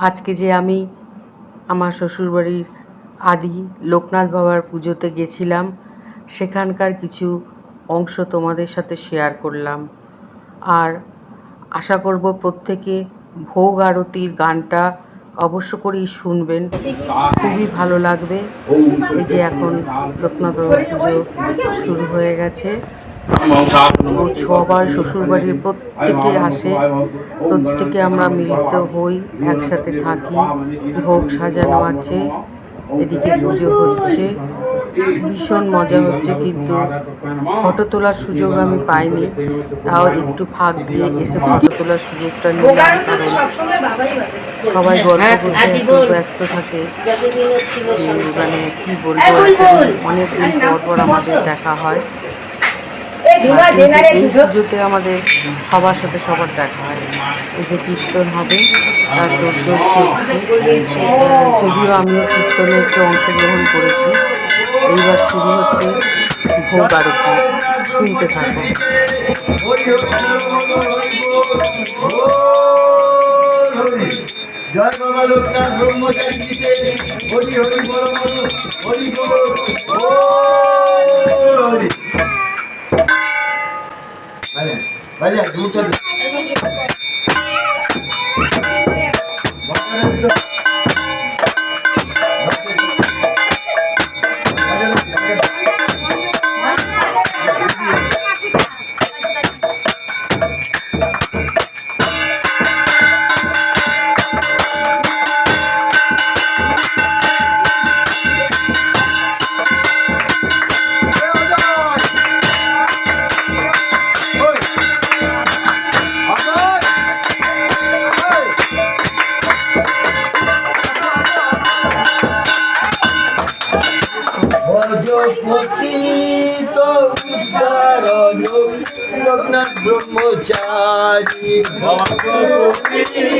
আজকে যে আমি আমার শ্বশুরবাড়ির আদি লোকনাথ বাবার পুজোতে গেছিলাম, সেখানকার কিছু অংশ তোমাদের সাথে শেয়ার করলাম। আর আশা করব প্রত্যেকে ভোগ আরতির গানটা অবশ্য করেই শুনবেন, খুবই ভালো লাগবে। এই যে এখন লোকনাথ বাবার পুজো শুরু হয়ে গেছে। সবার শ্বশুরবাড়ির প্রত্যেকে আসে, প্রত্যেকে আমরা মিলিত হই, একসাথে থাকি, ভোগ সাজানো আছে, এদিকে পুজো হচ্ছে, ভীষণ মজা হচ্ছে। কিন্তু ফটো তোলার সুযোগ আমি পাইনি, তাও একটু ফাঁক দিয়ে এসে ফটো তোলার সুযোগটা নিলাম, কারণ সবাই গল্প করতে একটু ব্যস্ত থাকে। যে মানে কি বলবো, অনেক দিন পর আমাদের দেখা হয়। এই পুজোতে আমাদের সবার সাথে সবার দেখা হয়। এই যে কীর্তন হবে, তার তোড়জোড় চলছে। যদিও আমিও কীর্তনে একটু অংশগ্রহণ করেছি। এইবার শুরু হচ্ছে ভোগ আরতি, শুনতে থাকো। জয় বাবা লোকনাথ ব্রহ্মচারী হরি হরি বল হরি হরি বাজা দুটো লোকনাথ ব্রহ্মচারী লোকনাথ ব্রহ্মচারী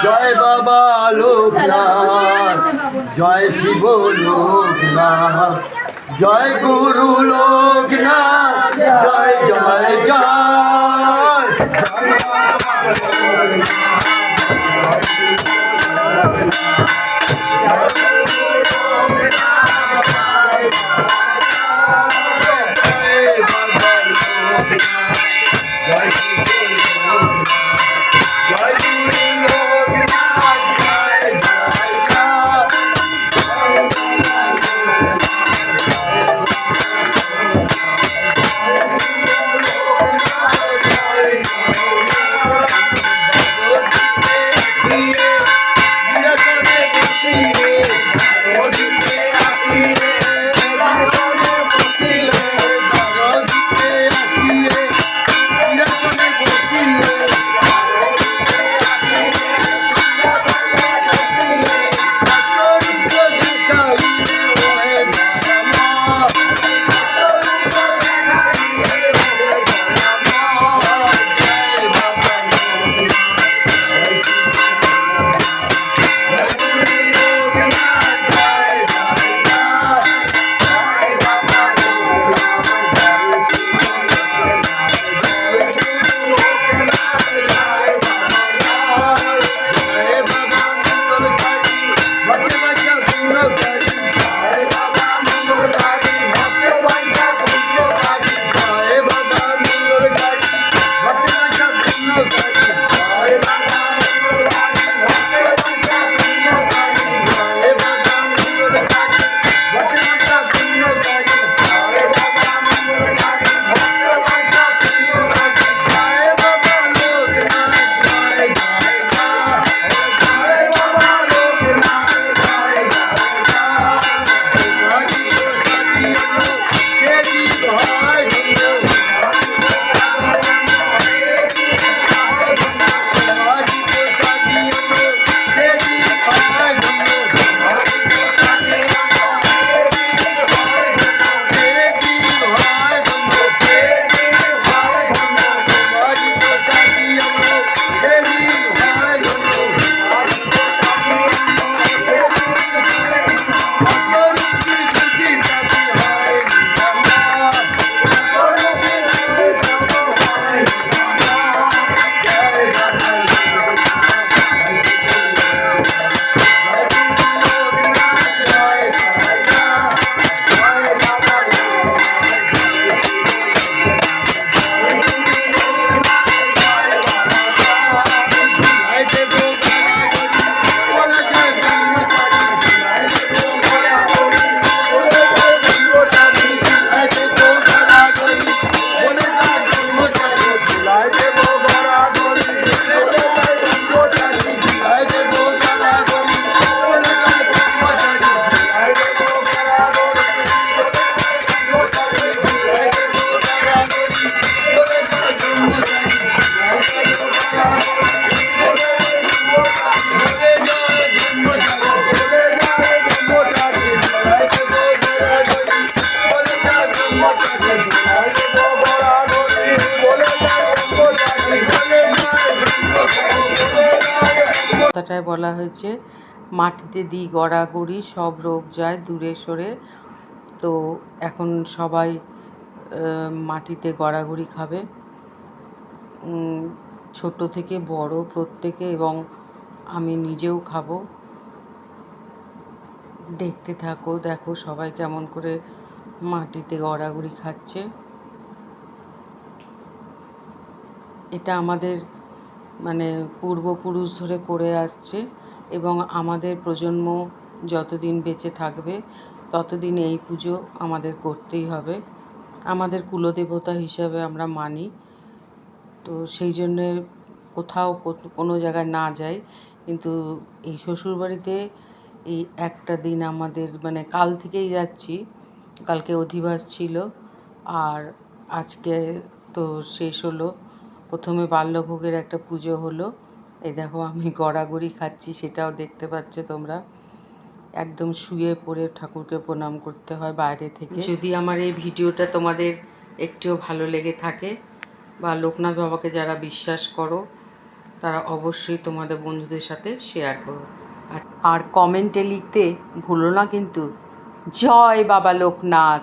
জয় বাবা লোকনাথ, জয় শিব লোকনাথ, জয় গুরু লোকনাথ, জয় জয় জয়। কথাটায় বলা হয়েছে মাটিতে দিই গড়াগড়ি সব রোগ যায় দূরে সরে। তো এখন সবাই মাটিতে গড়াগড়ি খাবে, ছোট থেকে বড় প্রত্যেকে, এবং আমি নিজেও খাবো। দেখতে থাকো, দেখো সবাই কেমন করে মাটিতে গড়াগড়ি খাচ্ছে। এটা আমাদের মানে পূর্বপুরুষ ধরে করে আসছে, এবং আমাদের প্রজন্ম যতদিন বেঁচে থাকবে ততদিন এই পুজো আমাদের করতেই হবে। আমাদের কুলদেবতা হিসাবে আমরা মানি। তো সেই জন্যে কোথাও কোনো জায়গায় না যাই, কিন্তু এই শ্বশুরবাড়িতে এই একটা দিন আমাদের মানে কাল থেকেই যাচ্ছি, কালকে অধিবাস ছিল আর আজকে তো শেষ হলো। প্রথমে বাল্যভোগের একটা পুজো হলো, এই দেখো আমি গড়াগড়ি খাচ্ছি, সেটাও দেখতে পাচ্ছ তোমরা। একদম শুয়ে পড়ে ঠাকুরকে প্রণাম করতে হয় বাইরে থেকে। যদি আমার এই ভিডিওটা তোমাদের একটুও ভালো লেগে থাকে, বা লোকনাথ বাবাকে যারা বিশ্বাস করো, তারা অবশ্যই তোমাদের বন্ধুদের সাথে শেয়ার করো। আর কমেন্টে লিখতে ভুলো না কিন্তু, জয় বাবা লোকনাথ।